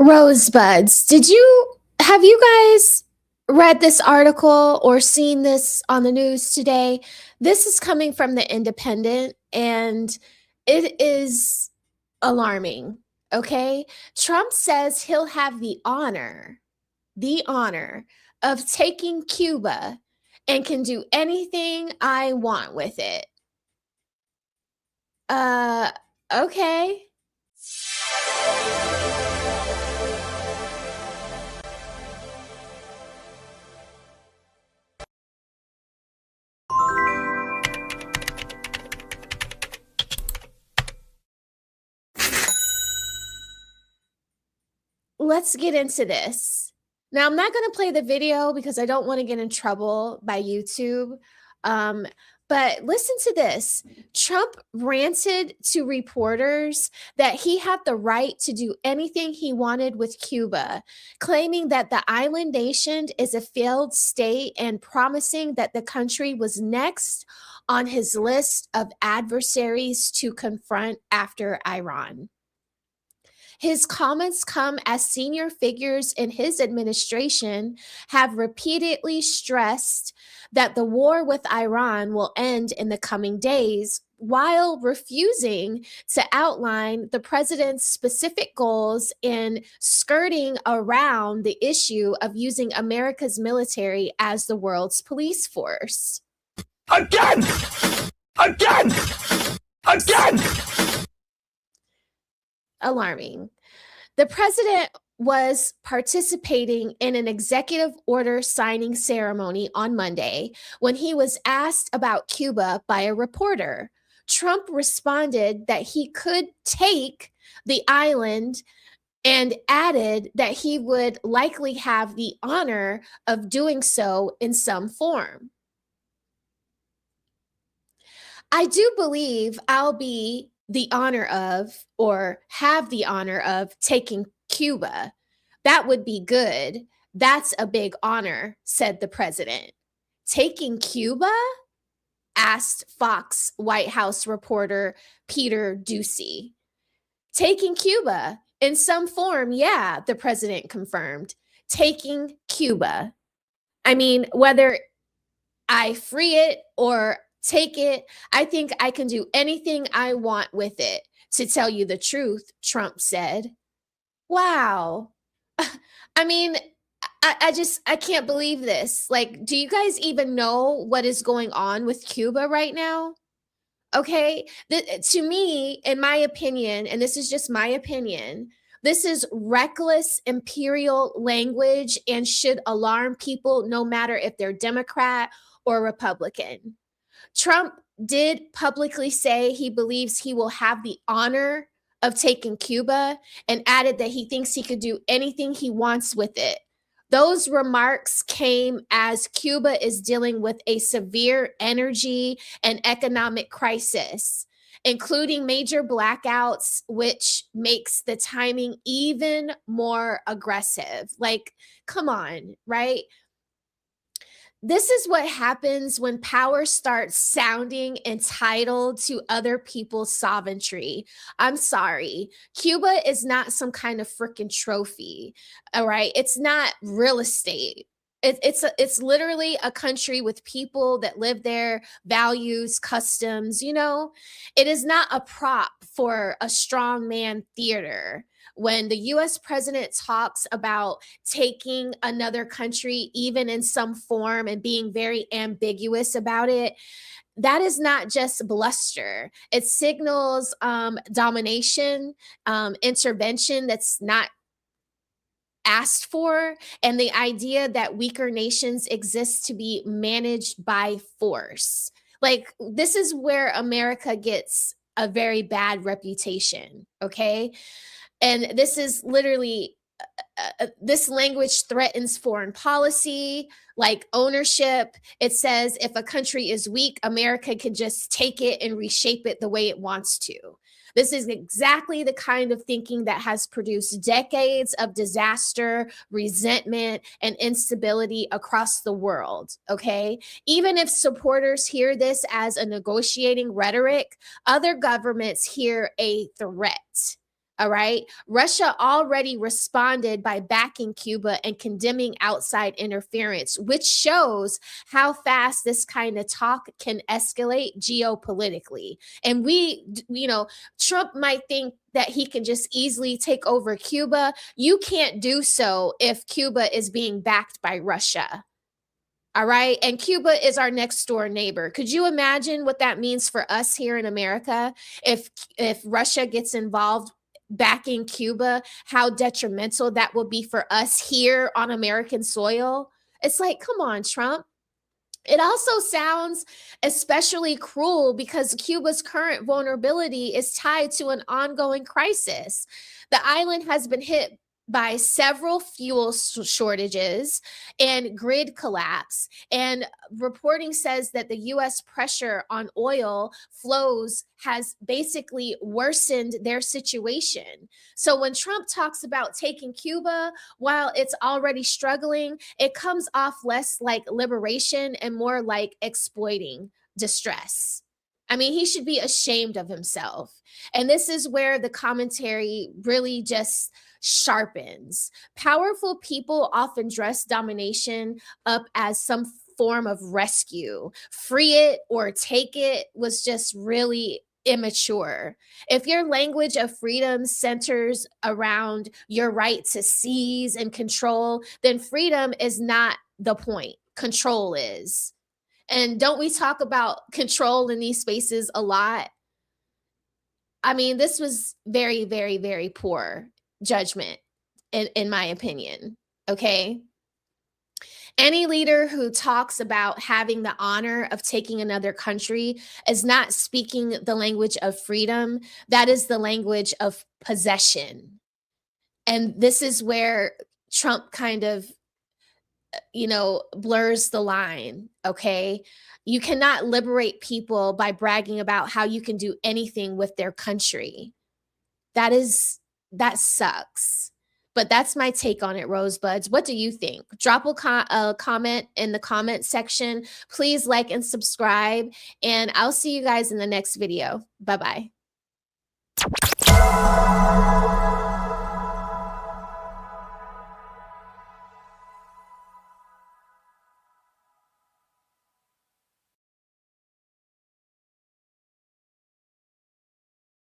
Rosebuds, have you guys read this article or seen this on the news today? This is coming from the Independent and it is alarming. Okay. Trump says he'll have the honor of taking Cuba and can do anything I want with it. Uh, okay. Let's get into this. Now, I'm not going to play the video because I don't want to get in trouble by YouTube. Um, but listen to this. Trump ranted to reporters that he had the right to do anything he wanted with Cuba, claiming that the island nation is a failed state and promising that the country was next on his list of adversaries to confront after Iran. His comments come as senior figures in his administration have repeatedly stressed that the war with Iran will end in the coming days, while refusing to outline the president's specific goals in skirting around the issue of using America's military as the world's police force. Again! Again! Again! Alarming. The president was participating in an executive order signing ceremony on Monday when he was asked about Cuba by a reporter. Trump responded that he could take the island and added that he would likely have the honor of doing so in some form. I do believe I'll be the honor of or have the honor of taking Cuba. That would be good. That's a big honor, said the president. Taking Cuba? Asked Fox White House reporter Peter Doocy. Taking Cuba in some form, yeah, the president confirmed. Taking Cuba. I mean, whether I free it or take it, I think I can do anything I want with it, to tell you the truth, Trump said. Wow. I mean, I can't believe this. Like, do you guys even know what is going on with Cuba right now? Okay. To me, in my opinion, and this is just my opinion, this is reckless imperial language and should alarm people no matter if they're Democrat or Republican. Trump did publicly say he believes he will have the honor of taking Cuba and added that he thinks he could do anything he wants with it. Those remarks came as Cuba is dealing with a severe energy and economic crisis, including major blackouts, which makes the timing even more aggressive. Like, come on, right? This is what happens when power starts sounding entitled to other people's sovereignty. I'm sorry. Cuba is not some kind of freaking trophy. All right. It's not real estate. It's literally a country with people that live there, values, customs, It is not a prop for a strongman theater. When the US president talks about taking another country, even in some form, and being very ambiguous about it, that is not just bluster. It signals domination, intervention that's not asked for, and the idea that weaker nations exist to be managed by force. Like, this is where America gets a very bad reputation, okay? And this is literally this language threatens foreign policy, like ownership. It says if a country is weak, America can just take it and reshape it the way it wants to. This is exactly the kind of thinking that has produced decades of disaster, resentment, and instability across the world. Okay. Even if supporters hear this as a negotiating rhetoric, other governments hear a threat. All right. Russia already responded by backing Cuba and condemning outside interference, which shows how fast this kind of talk can escalate geopolitically. And Trump might think that he can just easily take over Cuba. You can't do so if Cuba is being backed by Russia. All right. And Cuba is our next door neighbor. Could you imagine what that means for us here in America if Russia gets involved backing Cuba, how detrimental that will be for us here on American soil? It's like, come on, Trump. It also sounds especially cruel because Cuba's current vulnerability is tied to an ongoing crisis. The island has been hit by several fuel shortages and grid collapse. And reporting says that the US pressure on oil flows has basically worsened their situation. So when Trump talks about taking Cuba while it's already struggling, it comes off less like liberation and more like exploiting distress. I mean, he should be ashamed of himself. And this is where the commentary really just sharpens. Powerful people often dress domination up as some form of rescue. Free it or take it was just really immature. If your language of freedom centers around your right to seize and control, then freedom is not the point. Control is. And don't we talk about control in these spaces a lot? I mean, this was very, very, very poor judgment, in my opinion. Okay. Any leader who talks about having the honor of taking another country is not speaking the language of freedom. That is the language of possession. And this is where Trump kind of, blurs the line. Okay. You cannot liberate people by bragging about how you can do anything with their country. That sucks. But that's my take on it, Rosebuds. What do you think? Drop a comment in the comment section. Please like and subscribe. And I'll see you guys in the next video. Bye-bye.